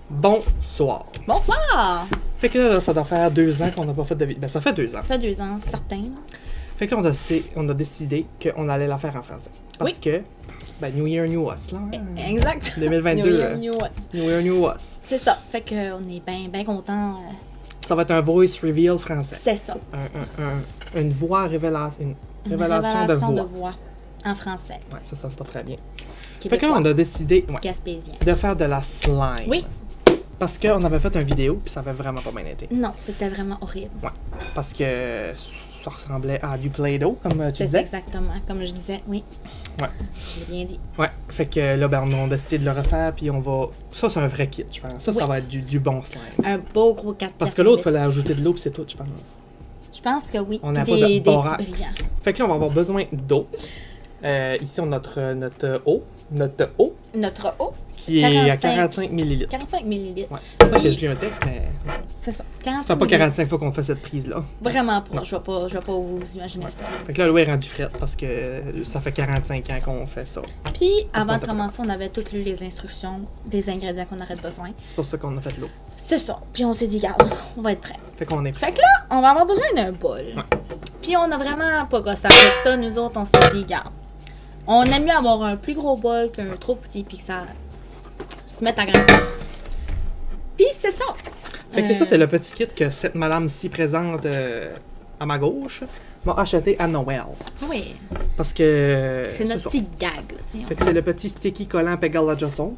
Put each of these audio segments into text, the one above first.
Bonsoir. Bonsoir! Fait que là, ça doit faire 2 ans qu'on n'a pas fait de vidéo. Ben, ça fait 2 ans. Ça fait 2 ans, certain. Fait que là, on a décidé qu'on allait la faire en français. Parce que, ben, New Year, New Us, là. Hein? Exact. 2022. New Year, New Us. New Year, New Us. C'est ça. Fait qu'on est bien contents. Ça va être un voice reveal français. C'est ça. Une voix révélation. Une révélation de voix. En français. Ouais, ça sonne pas très bien. Fait Québécois. que là, on a décidé Gaspésien. de faire de la slime. Oui. Parce qu'on avait fait une vidéo, puis ça avait vraiment pas bien été. Non, c'était vraiment horrible. Ouais. Parce que ça ressemblait à du Play-Doh, comme tu C'est disais. exactement comme je disais, oui. Ouais. Je l'ai bien dit. Ouais. Fait que là, ben, on a décidé de le refaire, puis on va. Ça, c'est un vrai kit, je pense. Ça, ça Oui. va être du bon slime. Un beau gros 4 Parce que l'autre, il fallait ajouter de l'eau, puis c'est tout, je pense. Je pense que oui. On n'a pas Puis de des borax. petits brillants. Fait que là, on va avoir besoin d'eau. Ici, on a notre eau. Notre eau, Notre eau, qui est à 45. 45 ml. 45 millilitres. Ouais. Peut-être que Puis- je lis un texte, mais C'est ça. ça 45 fait pas millilitres. 45 fois qu'on fait cette prise-là. Vraiment pas. Non. Je vais pas vous imaginer ça. Fait que là, l'eau est rendue frette parce que ça fait 45 ans qu'on fait ça. Puis, Parce avant qu'on de t'a commencer, on avait toutes lu les instructions des ingrédients qu'on aurait besoin. C'est pour ça qu'on a fait l'eau. C'est ça. Puis, on s'est dit, garde, on va être prêt. Fait qu'on est prêt. Fait que là, on va avoir besoin d'un bol. Puis, on a vraiment pas gossé avec ça. Nous autres, on s'est dit, garde, on aime mieux avoir un plus gros bol qu'un trop petit, puis que ça se mette à grandir. Puis, c'est ça. Fait que ça, c'est le petit kit que cette madame-ci présente à ma gauche m'a acheté à Noël. Oui. Parce que. C'est notre ça. petit gag, là, tu sais. Fait que c'est le petit sticky collant Pegala Johnson.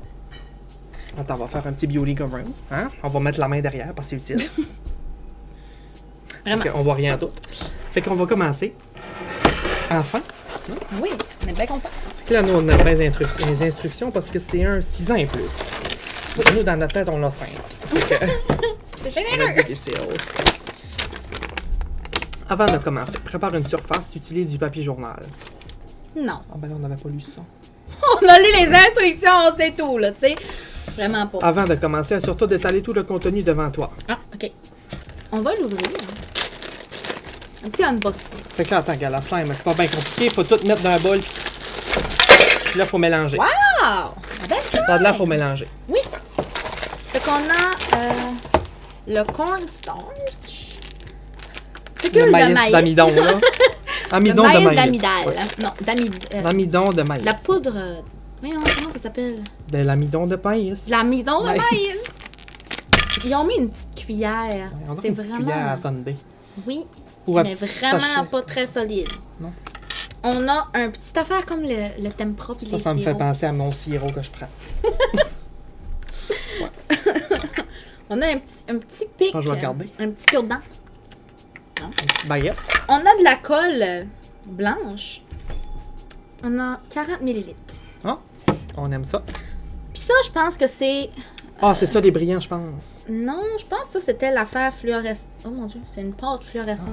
Attends, on va faire un petit beauty cover. Hein? On va mettre la main derrière parce que c'est utile. Vraiment. Fait qu'on voit rien d'autre. Fait qu'on va commencer. Enfin. Oui, on est bien contents. Fait que là, nous, on a bien les instructions parce que c'est un 6 ans et plus. Nous, dans notre tête, on a 5. Fait que. C'est Ça va généreux. être difficile. Avant de commencer, prépare une surface, utilise du papier journal. Non. Ah ben là, on n'avait pas lu ça. On a lu les instructions, c'est tout, là, tu sais. Vraiment pas. Avant de commencer, assure-toi d'étaler tout le contenu devant toi. Ah, OK. On va l'ouvrir. Un petit unboxing. Fait que là, attends, regarde, la slime, c'est pas bien compliqué, faut tout mettre dans un bol, puis là, faut mélanger. Wow! Ah ben, Ça de là, faut mélanger. oui. Fait qu'on a le cornstarch. C'est que Le maïs d'amidon, là. Le Amidon de maïs maïs. d'amidal. Ouais. Non, L'amidon de maïs. la poudre... Voyons, comment ça s'appelle? De l'amidon de maïs. L'amidon de Maïs. maïs. Ils ont mis une petite cuillère. Ouais, on dirait C'est une petite cuillère vraiment... à Sunday. Oui, Ou un mais petit vraiment sachet. pas très solide. Non. On a un petit affaire comme le tempra puis les Ça me fait sirops. penser à mon sirop que je prends. On a un petit pic. Je pense que je vais garder. Un petit cure-dent. Une petite baguette. On a de la colle blanche. On a 40 millilitres. Ah, on aime ça. Puis ça, je pense que c'est... Ah, c'est ça, des brillants, je pense. Non, je pense que ça, c'était l'affaire fluorescente. Oh mon Dieu, c'est une pâte fluorescente.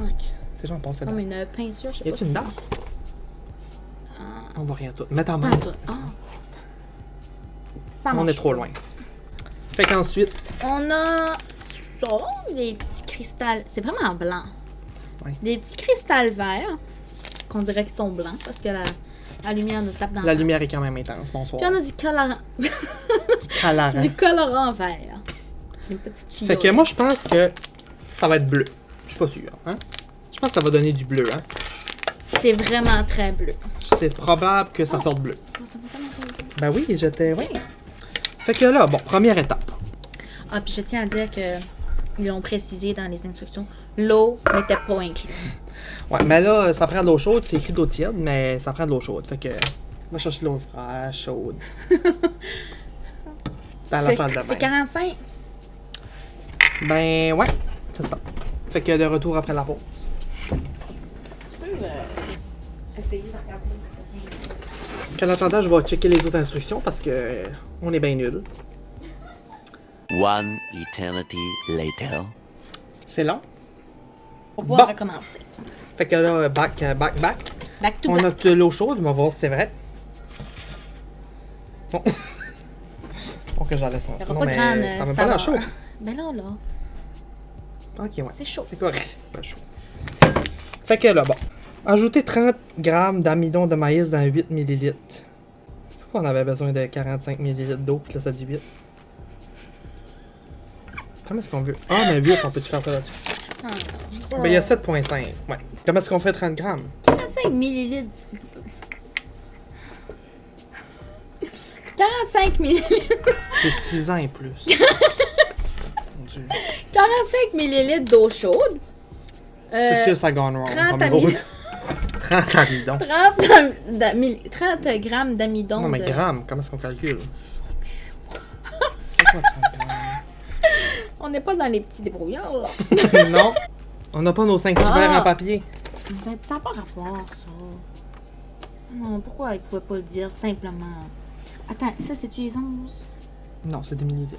C'est genre, on passe Comme là. une peinture, je sais Y pas a-tu une date? On voit rien tout. Mets en main. Ah, tout. Ah. Ça On marche est trop pas. loin. Fait qu'ensuite, On a ça, des petits cristals. C'est vraiment blanc. Ouais. Des petits cristals verts qu'on dirait qu'ils sont blancs parce que la lumière nous tape dans la face. lumière est quand même intense. Bonsoir. Puis on a du colorant. Colorant. Du colorant vert. Une petite fille. Fait que moi, je pense que ça va être bleu. Je suis pas sûr. Hein? Je pense que ça va donner du bleu. Hein? C'est vraiment très bleu. C'est probable que ça sorte bleu. Oh, ça va tellement pas bien. Ben oui, j'étais. Oui. Fait que là, bon, première étape. Ah, puis je tiens à dire que ils l'ont précisé dans les instructions. L'eau n'était pas inclue. Ouais, mais là, ça prend de l'eau chaude. C'est écrit d'eau tiède, mais ça prend de l'eau chaude. Fait que. On va chercher de l'eau fraîche, chaude. Dans la salle de bain. C'est 45. Ben ouais, c'est ça. Fait que de retour après la pause. Tu peux essayer de regarder. En attendant, je vais checker les autres instructions parce que on est bien nuls. One eternity later. C'est long. On va pouvoir Bon. recommencer. Fait que là, back. Back to On a back. de l'eau chaude, on va voir si c'est vrai. Bon. Bon que j'en laisse Il n'y un. aura Non, pas mais de grande ça va pas l'air chaud. saveur. Ben là, Ok, ouais. c'est chaud. C'est correct. Pas chaud. Fait que là, bon. Ajouter 30 grammes d'amidon de maïs dans 8 ml. Pourquoi on avait besoin de 45 ml d'eau, puis là ça dit 8? Comment est-ce qu'on veut? Ah, mais 8, on peut-tu faire ça là-dessus? Ah, Ben, il y a 7,5. Ouais. Comment est-ce qu'on fait 30 grammes? 45 millilitres. 45 millilitres. C'est 6 ans et plus. Mon Dieu. 45 millilitres d'eau chaude. C'est sûr, ça gagne wrong. 30 Comme amidon. route. 30 amidon. 30 grammes d'amidon. Non, mais de- grammes, comment est-ce qu'on calcule? C'est quoi 30 grammes? On n'est pas dans les petits débrouillards, là. Non. On n'a pas nos 5 petits Ah. verres en papier. Ça n'a pas rapport, ça. Non, pourquoi ils pouvaient pas le dire simplement? Attends, ça, c'est-tu les 11? Non, c'est des millilitres.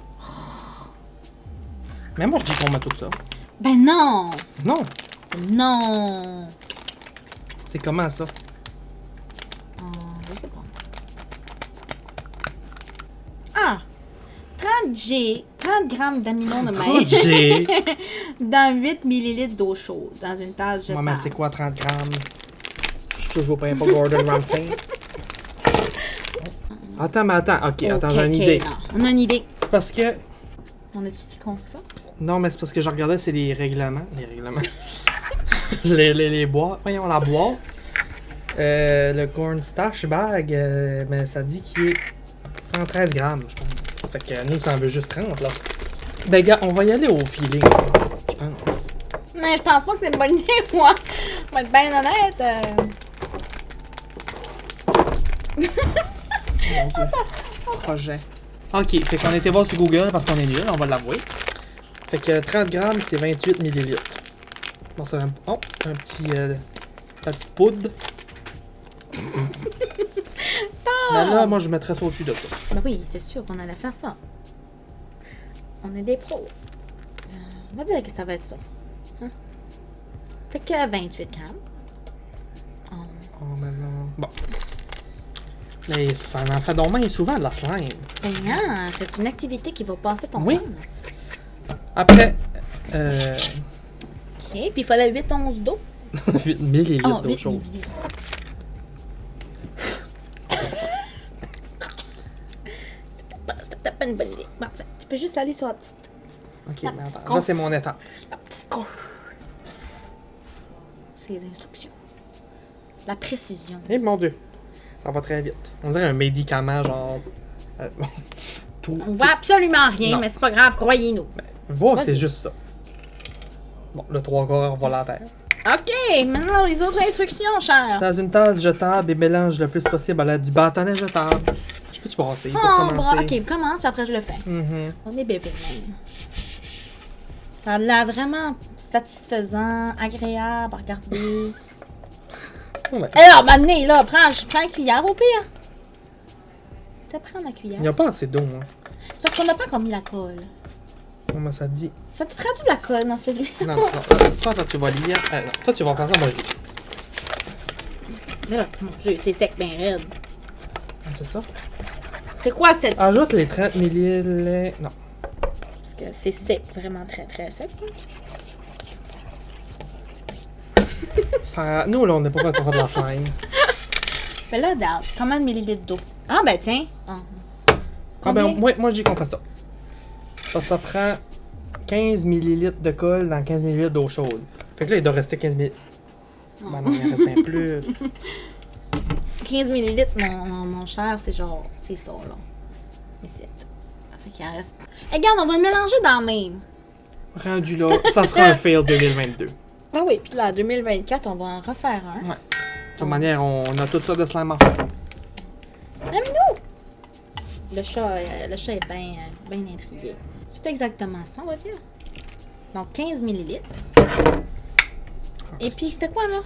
Mais moi, je dis qu'on met tout ça. Ben non! Non. Non! C'est comment ça? Je sais pas. Ah! 30 grammes d'amidon de maïs J'ai. dans 8 millilitres d'eau chaude dans une tasse jetable. Maman, c'est quoi 30 grammes? Je suis toujours pas Gordon Ramsay. Attends, mais attends. Ok, attends, j'ai une idée. non. On a une idée. Parce que. On est-tu si con que ça? Non, mais c'est parce que je regardais, c'est les règlements. Les règlements. les boîtes. Voyons, la boîte. Le corn stash bag, mais ça dit qu'il est 113 grammes, je pense. Fait que nous, ça en veut juste 30, là. Ben, gars, on va y aller au feeling, je pense. Mais je pense pas que c'est une bonne idée, moi. On va être bien honnête. Mon Dieu. Projet. Ok, fait qu'on était voir sur Google parce qu'on est nul, on va l'avouer. Fait que 30 grammes, c'est 28 millilitres. Bon, c'est un petit. La petite poudre. Mais là, moi, je mettrais ça au-dessus de ça. Ben oui, c'est sûr qu'on allait faire ça. On est des pros. On va dire que ça va être ça. Hein? Fait que 28 grammes. Oh, maintenant. Bon. Mais ça en fait donc bien souvent de la slime. Ben non, c'est une activité qui va passer ton Oui. temps. Après, OK, puis il fallait 8 onces d'eau. 8 millilitres Oh, d'eau 8 chaude. millilitres. C'était peut-être pas une bonne idée. Bon, tiens, tu peux juste aller sur la petite Ok, La mais petite attends. Là, c'est mon étape. courbe. C'est les instructions. La précision. Eh mon Dieu, ça va très vite. On dirait un médicament, genre. Tout. On voit absolument rien, Non. mais c'est pas grave, croyez-nous. Voir que Vas-y. c'est juste ça. Bon, le 3/4 volontaire. OK, maintenant les autres instructions, cher. Dans une tasse jetable et mélange le plus possible à l'aide du bâtonnet jetable. Je peux-tu passer pour Oh, commencer? OK, commence, puis après je le fais. Mhm. On est bébé, même. Ça a l'air vraiment satisfaisant, agréable à regarder. Ouais. Alors, maintenant, là, prends une cuillère au pire. Tu prends la cuillère. Il n'y a pas assez d'eau, hein. C'est parce qu'on n'a pas encore mis la colle. Comment ça dit? Ça te prend-tu de la colle dans celui? Non, non. Toi, tu vas lire. Non. Toi, tu vas faire ça, moi, je lis. Mais là, mon Dieu, c'est sec, ben raide. Ah, c'est ça? C'est quoi cette... Ajoute les 30 millilitres. Non. Parce que c'est sec, vraiment très, très sec. Ça... Nous, là, on n'est pas prêts à faire de la slime. Mais là, regarde, combien de millilitres d'eau? Ah, ben tiens. Ah. Ah ben, Combien? moi, je dis qu'on fait ça. Ça prend 15 millilitres de colle dans 15 millilitres d'eau chaude. Fait que là, il doit rester 15 millilitres. Ben non, il en reste bien plus. 15 millilitres, mon cher, c'est genre... C'est ça, là. Ici. Fait qu'il en reste... Eh, regarde, on va le mélanger dans le même. Rendu là, ça sera un fail 2022. Ah oui, puis là, en 2024, on va en refaire un. Ouais. De toute manière, on a tout ça de slime en fait. Aime-nous! Le chat est bien intrigué. C'est exactement ça, on va dire. Donc, 15 millilitres. Et puis, c'était quoi, là?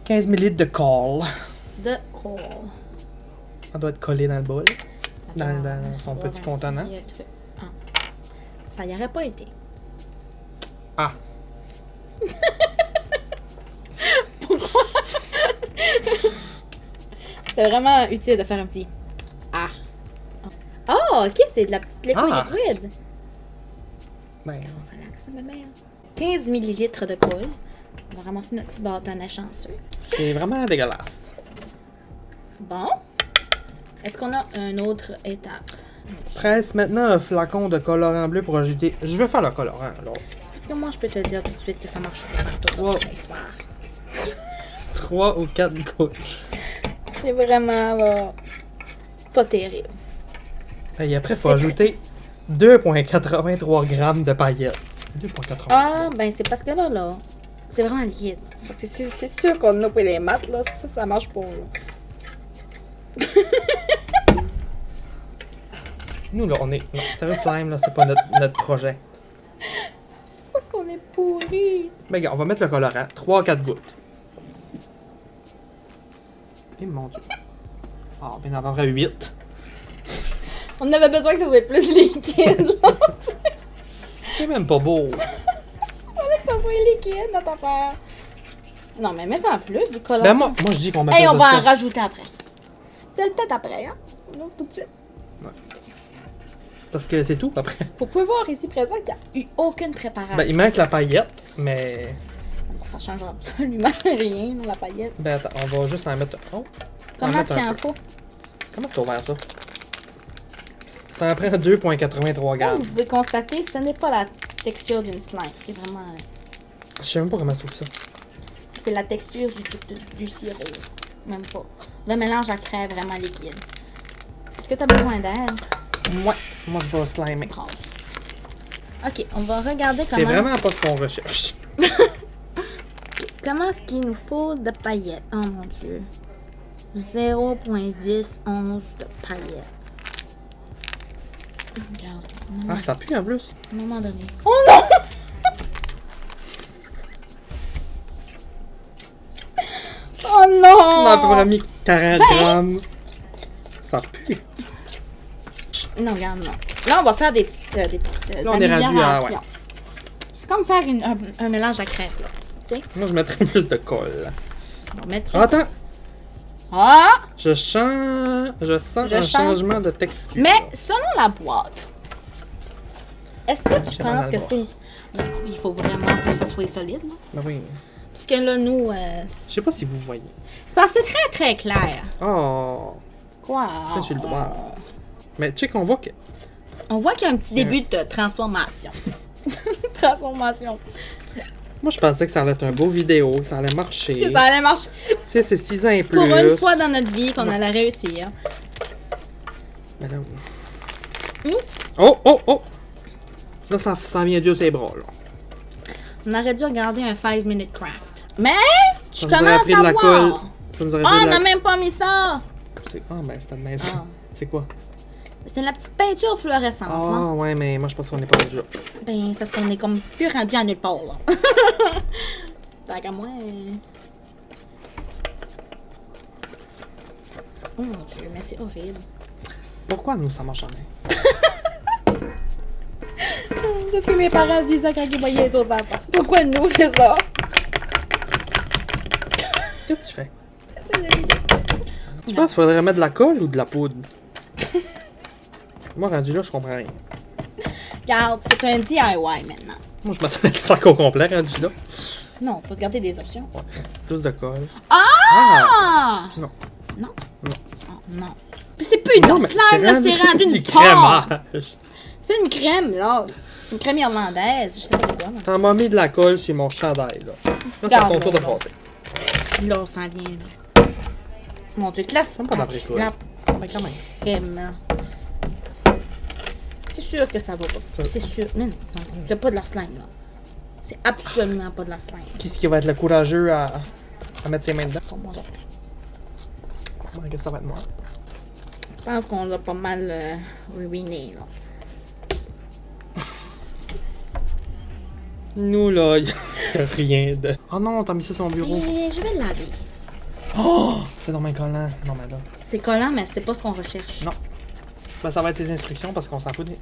15 millilitres de colle. De colle. Ça doit être collé dans le bol. Dans Attends, son on va petit voir contenant. s'il y a un truc. Ah. Ça y aurait pas été. Ah. C'était vraiment utile de faire un petit Ah. Oh, ok, c'est de la petite liquide. Ben, Relax, ma belle. 15 millilitres de colle. On va ramasser notre petit bâtonnet chanceux. c'est vraiment dégueulasse. Bon. Est-ce qu'on a une autre étape? Presse maintenant le flacon de colorant bleu pour ajouter. Je vais faire le colorant alors. C'est parce que moi, je peux te dire tout de suite que ça marche pas partout. Wow. 3 ou 4 gouttes. C'est vraiment là, pas terrible. Et après, il faut C'est ajouter 2,83 grammes de paillettes. 2,83. Ah, ben c'est parce que là, c'est vraiment liquide. Parce que c'est sûr qu'on a pris les maths, là. Ça marche pas, là. Nous, là, on est. Non, sérieux, slime, là, c'est pas notre projet. Parce qu'on est pourris. Mais regarde, on va mettre le colorant. 3 ou 4 gouttes. Et mon dieu. Ah, on vient d'en avoir 8. On avait besoin que ça soit plus liquide, là. C'est même pas beau. Il fallait que ça soit liquide, notre affaire. Non, mais mets ça en plus du colorant. Ben, moi je dis qu'on met Hey, plus on de va en ça. rajouter après. Peut-être après, hein? Non, tout de suite. Parce que c'est tout après. Vous pouvez voir ici présent qu'il n'y a eu aucune préparation. Ben, il manque la paillette, mais. Ça changera absolument rien, la paillette. Ben, attends, on va juste en mettre. Oh! Comment en est-ce mettre qu'il un en peu. faut? Comment c'est ouvert ça? Ça en prend 2,83 Comme grammes. vous pouvez constater, ce n'est pas la texture d'une slime. C'est vraiment. Je sais même pas comment c'est tout ça. C'est la texture du sirop. Même pas. Le mélange à crème vraiment liquide. Est-ce que tu as besoin d'aide? Moi je vais slimer. Brasse. Ok, on va regarder C'est comment. vraiment pas ce qu'on recherche. Comment est-ce qu'il nous faut de paillettes? Oh mon dieu. 0,10 onces de paillettes. Regarde. Ah, ça pue en plus. À un moment donné. Oh non! Oh non! On a à peu près mis 40 grammes. Ça pue. Non, regarde, non. Là, on va faire des petites Là, on est rendu à, améliorations. ouais. C'est comme faire un mélange à crème, là. Tu sais? Moi, je mettrais plus de colle. On va mettre... Ah, attends, Ah! je sens un changement de texture. Mais selon la boîte, est-ce que tu J'ai mal penses à que le c'est... Non, il faut vraiment que ça soit solide, là. Ben oui. Parce que là, nous... Je sais pas si vous voyez. c'est parce que c'est très, très clair. Oh. Quoi? Là, j'ai le droit. Mais check, on voit que. On voit qu'il y a un petit début de transformation. Transformation. Moi, je pensais que ça allait être un beau vidéo, que ça allait marcher. Que ça allait marcher. Tu sais, c'est 6 ans et plus. Pour une fois dans notre vie qu'on allait réussir. Mais là, Nous? Oh! Là, ça vient Dieu ses bras, là. On aurait dû regarder un 5-minute craft. Mais tu Ça nous aurait commences pris de à la voir. colle. Ça nous aurait Ah, pris on de la... n'a même pas mis ça. Ah, ben, c'était de maison. Ah. C'est quoi? C'est la petite peinture fluorescente. Ah, là. ouais, mais moi, je pense qu'on n'est pas rendu là. Ben, c'est parce qu'on est comme plus rendu à nulle part, là. Fait qu'à moi... Oh mon dieu, mais c'est horrible. Pourquoi nous, ça marche jamais? C'est ce que mes parents se disaient quand ils voyaient les autres enfants. Pourquoi nous, c'est ça? Qu'est-ce que tu fais? C'est une idée. Tu penses qu'il faudrait mettre de la colle ou de la poudre? Moi, rendu là, je comprends rien. Regarde, c'est un DIY maintenant. Moi, je m'attendais le sac au complet, rendu là. Non, faut se garder des options. Ouais. Plus de colle. Ah! Non. Non? Non. Oh, non. Mais c'est plus une Non, mais slime, là, c'est rendu du une pâte. crémage. C'est une crème, là. Une crème irlandaise, je sais pas c'est quoi. Mais... T'en m'as mis de la colle sur mon chandail, là. Là, c'est à Regarde, ton tour de là. passer. Là, on s'en vient, là. Mon dieu, classe. Même pas d'après-colle. La Mais quand même. crème, là. C'est sûr que ça va pas. C'est sûr. Mais non, c'est pas de la slime, là. C'est absolument pas de la slime. Qu'est-ce qui va être le courageux à mettre ses mains dedans? Oh, mon dieu. Qu'est-ce que ça va être moi? Je pense qu'on l'a pas mal ruiné, là. Nous, là, y a rien de... Oh non, t'as mis ça sur mon bureau. Et je vais le laver. Oh! C'est dans mes collants. Non, mais là... C'est collant, mais c'est pas ce qu'on recherche. Non. Ben, ça va être ses instructions parce qu'on s'en fout des...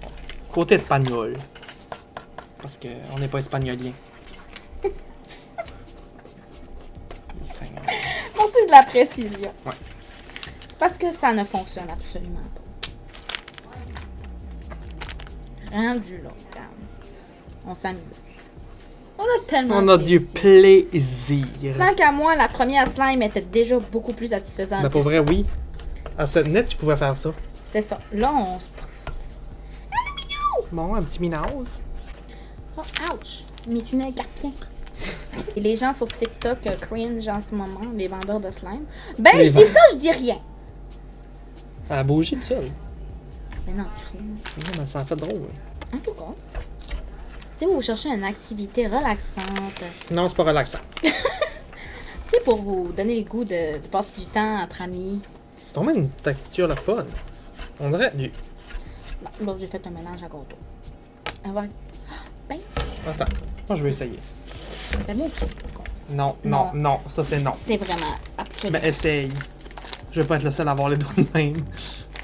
Côté espagnol. Parce qu'on n'est pas espagnolien. Merci de la précision. Ouais. C'est parce que ça ne fonctionne absolument pas. Rendu là, regarde. On s'amuse. On a tellement On a de du plaisir. Tant qu'à moi, la première slime était déjà beaucoup plus satisfaisante. Ben, pour que vrai, oui. À ce net, tu pouvais faire ça. C'est ça. Là, on se Bon, un petit minaus. Oh, ouch! Mes tunnels carpiens. Et les gens sur TikTok cringe en ce moment, les vendeurs de slime. Ben, Les je dis ça, je dis rien. Elle a bougé tout seul. Mais non, tu Non, mais ça en fait drôle. En tout cas, si vous cherchez une activité relaxante, Non, c'est pas relaxant. tu sais, pour vous donner le goût de passer du temps entre amis. C'est vraiment une texture le fun. On dirait du... Bon, j'ai fait un mélange à gâteau. Avec... Ben, Attends, moi je vais essayer. ben moi aussi. Non, Non. non, non, ça c'est non. C'est vraiment absolument. Ben essaye. Je vais pas être le seul à avoir les doigts de même.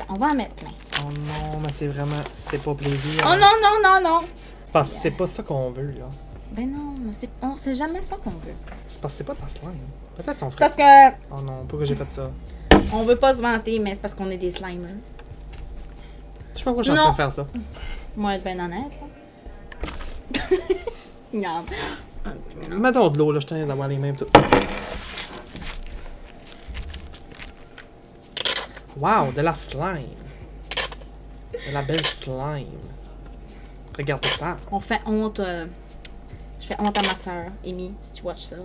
On va en mettre plein. Oh non, mais c'est vraiment... C'est pas plaisir. Oh non, non, non, non! Parce que c'est pas ça qu'on veut, là. Ben non, mais c'est jamais ça qu'on veut. C'est parce que c'est pas de la slime. Peut-être son Parce frère. que Oh non, pourquoi j'ai fait ça? on veut pas se vanter, mais c'est parce qu'on est des slimers. Je sais pas pourquoi je suis en train de faire ça. Moi, être ben honnête, là. Regarde. Un petit mélange. Mettons de l'eau, là, je tiens d'avoir les mains toutes. Wow, de la slime. De la belle slime. Regarde ça. On fait honte. Je fais honte à ma soeur, Amy, si tu watches ça.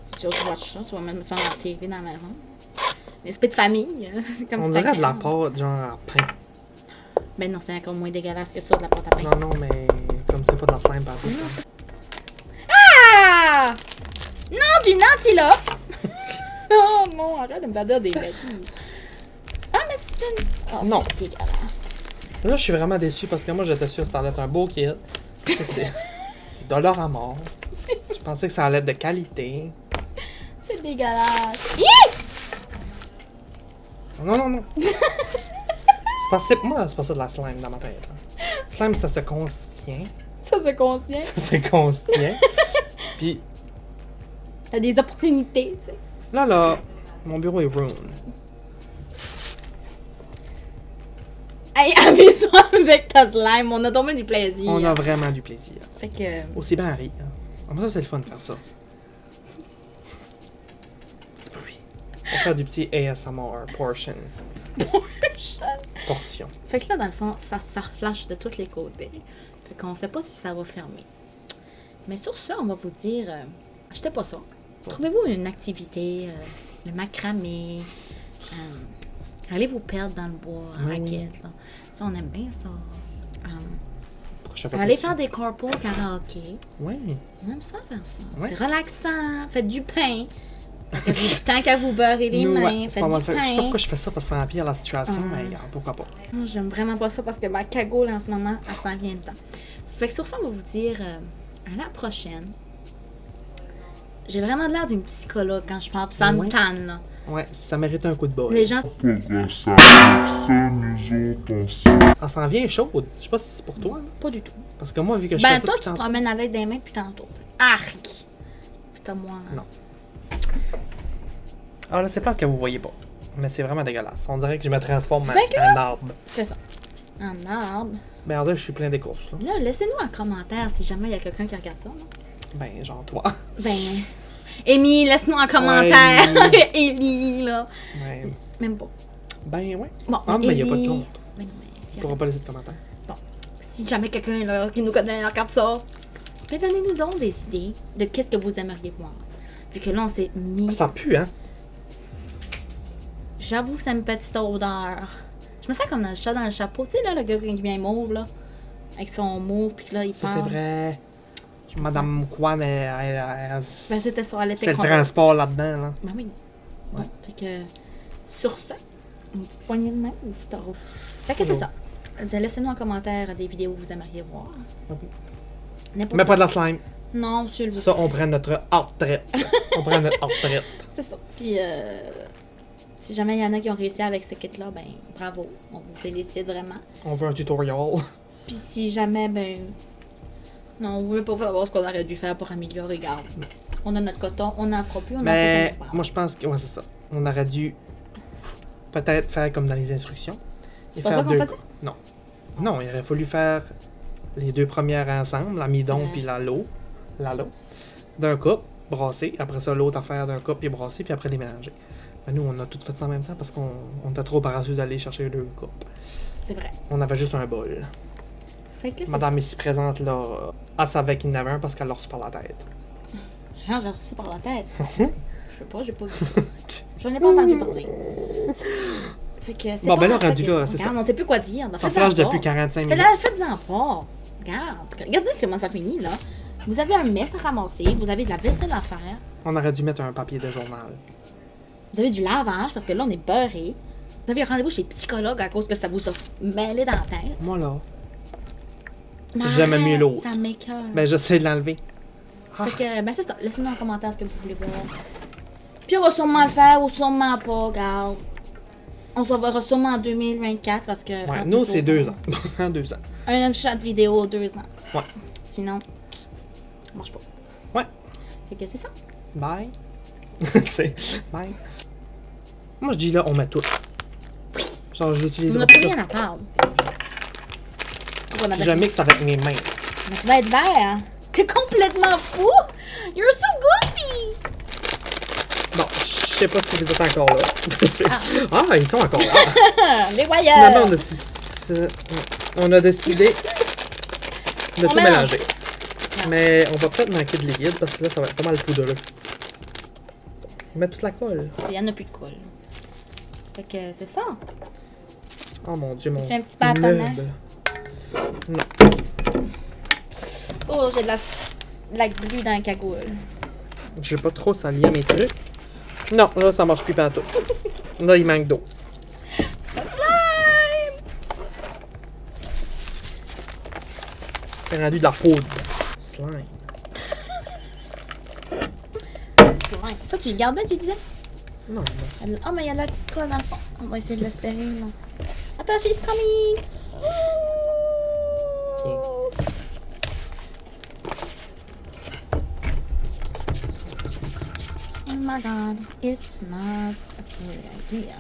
Si tu watches ça, tu vas mettre ça dans la TV dans la maison. Esprit de famille. Comme On si dirait c'était de la crème. pâte, genre à pain. Ben non, c'est encore moins dégueulasse que ça, de la pâte à pain. Non, non, mais comme c'est pas de la slime par contre. Ah! Non, du antilope! Oh non, arrête de me faire dire des bêtises. Ah, mais c'est une... Oh, Non. c'est dégueulasse. Là, je suis vraiment déçu parce que moi, j'étais sûr que ça allait être un beau kit. C'est dollar à mort. Je pensais que ça allait être de qualité. C'est dégueulasse. Non, non, non. C'est parce que moi, c'est pas ça de la slime dans ma tête. Là. Slime, ça se constient. Ça se contient. Ça se constient. Puis T'as des opportunités, tu sais. là, mon bureau est ruined. Hey, amuse-toi avec ta slime. On a tombé du plaisir. On a vraiment du plaisir. Fait que... Aussi bien à rire. Comme ça, c'est le fun de faire ça. Petit bruit. On va faire du petit ASMR portion. Portion. Fait que là, dans le fond, ça flash de tous les côtés. Fait qu'on sait pas si ça va fermer. Mais sur ça, on va vous dire... achetez pas ça. Trouvez-vous une activité, le macramé, allez vous perdre dans le bois, en Oui. raquette. Là. Ça, on aime bien ça. Pourquoi je fais pas Allez ça? faire des corpos karaoké. Oui. On aime ça faire ça. Ouais. C'est relaxant. Faites du pain. Tant qu'à vous beurrer les Nous, mains, ouais, c'est faites pas mal du ça. Je sais pas pain. pourquoi je fais ça parce que ça empire la situation, Ah. mais pourquoi pas. Moi, j'aime vraiment pas ça parce que ma cagoule en ce moment, elle s'en vient dedans. Fait que sur ça, on va vous dire à la prochaine. J'ai vraiment l'air d'une psychologue quand je parle, pis ça me Ouais. tanne, là. Ouais, ça mérite un coup de bol. Les gens. Pourquoi ça personne nous autres on sait. Ça s'en vient chaude. Je sais pas si c'est pour toi, là. Pas du tout. Parce que moi, vu que je Ben, fais ça toi, depuis tu te tantôt- promènes avec des mains depuis tantôt. Arc! Putain, moi. Non. Ah là, c'est plate que vous voyez pas. Mais c'est vraiment dégueulasse. On dirait que je me transforme en Fait que là- un arbre. C'est ça. Un arbre. Ben là, je suis plein d'écorces, là. Là, laissez-nous un commentaire si jamais il y a quelqu'un qui regarde ça. Là. Ben, genre toi. Ben. Amy, laisse-nous un commentaire. Ouais. Amy, là. Ben, Même pas. ben ouais. Bon, Ah, mais il y a pas de Amy- compte. Ben non, mais si, Tu pourras pas laisser de commentaires. si jamais quelqu'un là, qui nous connaît regarde ça, ben donnez-nous donc des idées de qu'est-ce que vous aimeriez voir. Vu que là, on s'est mis. Ça pue, hein? J'avoue que ça me pète cette odeur. Je me sens comme dans le chat dans le chapeau. Tu sais, là, le gars qui vient mauve, là. Avec son mauve, puis que là, il Ça, parle. c'est vrai. Madame Kwan, elle Ben, c'était ça. Elle était c'est le contente. transport là-dedans, là. Ben oui. Bon, fait que, sur ça, une petite poignée de main, une petite euro. Fait que c'est ça. Laissez-nous en commentaire des vidéos que vous aimeriez voir. N'importe Mais pas de la slime. Non, s'il vous Ça, plaît. on prend notre retraite. On prend notre retraite. C'est ça. Puis, si jamais il y en a qui ont réussi avec ce kit-là, ben, bravo. On vous félicite vraiment. On veut un tutorial. Puis, si jamais, ben. Non, on veut pas savoir ce qu'on aurait dû faire pour améliorer. Regarde. On a notre coton, on n'en fera plus, on en Mais fait moi, je pense que. Ouais, c'est ça. On aurait dû peut-être faire comme dans les instructions. C'est Et pas faire ça qu'on deux faisait? coupes. Non. Non, il aurait fallu faire les deux premières ensemble, l'amidon C'est puis l'eau. L'eau. D'un couple, brasser. Après ça, l'autre affaire d'un couple, puis brasser, puis après les mélanger. Mais nous, on a tout fait ça en même temps parce qu'on était trop paresseux d'aller chercher deux coupes. C'est vrai. On avait juste un bol. Fait que là, c'est Madame ici présente, là, elle savait qu'il y en avait un parce qu'elle l'a reçu par la tête. Ah, j'ai reçu par la tête. Je sais pas, j'ai pas vu ça. J'en ai pas entendu parler. Fait que c'est Bon, pas ben là, grave, rendu ça, là, qu'est-ce c'est qu'on ça. regarde, on sait plus quoi dire. Ça flash depuis 45 minutes. Faites-en pas. Regardez comment ça finit, là. Vous avez un mess à ramasser, vous avez de la vaisselle à faire, On aurait dû mettre un papier de journal. vous avez du lavage, parce que là, on est beurré. Vous avez un rendez-vous chez les psychologues à cause que ça vous a mêlé dans la tête. Moi, là, Mais J'aime arrête, mieux l'autre. Ça m'écoeure. ben, j'essaie de l'enlever. Fait que, ben c'est ça. Laissez-nous en commentaire ce que vous voulez voir. Puis on va sûrement le faire ou sûrement pas, regarde. On se reverra sûrement en 2024 parce que... Ouais, nous, c'est 2 ans. En 2 ans. Un shot vidéo, 2 ans. Ouais. Sinon, ça marche pas. Ouais. Fait que c'est ça. Bye. Tu sais, bye. Moi, je dis là, on met tout. Genre, j'utilise On n'a plus rien à faire. On avait- Je mixe avec mes mains. Mais tu vas être vert. T'es complètement fou. You're so goofy. Bon, je sais pas si vous êtes encore là. Tu sais. Ah, ils sont encore là. Les Finalement, voyeurs. on a décidé de On tout mélange. mélanger. Mais on va peut-être manquer de liquide parce que là, ça va être pas mal poudreux. On met toute la colle. Il y en a plus de colle. Fait que c'est ça. Oh mon dieu, mon Veux-tu un petit bâtonnet? meuble. Oh, j'ai de la glu dans la cagoule. Je vais pas trop salir mes trucs. Non, là, ça marche plus partout. Là, il manque d'eau. Slime! C'est rendu de la poudre. Slime. Slime. Toi, tu le gardais, tu disais? Non, non. Oh, mais il y a de la petite colle dans le fond. On va essayer de l'espérer, là. Attends, she's coming! Oh my god, it's not a good idea.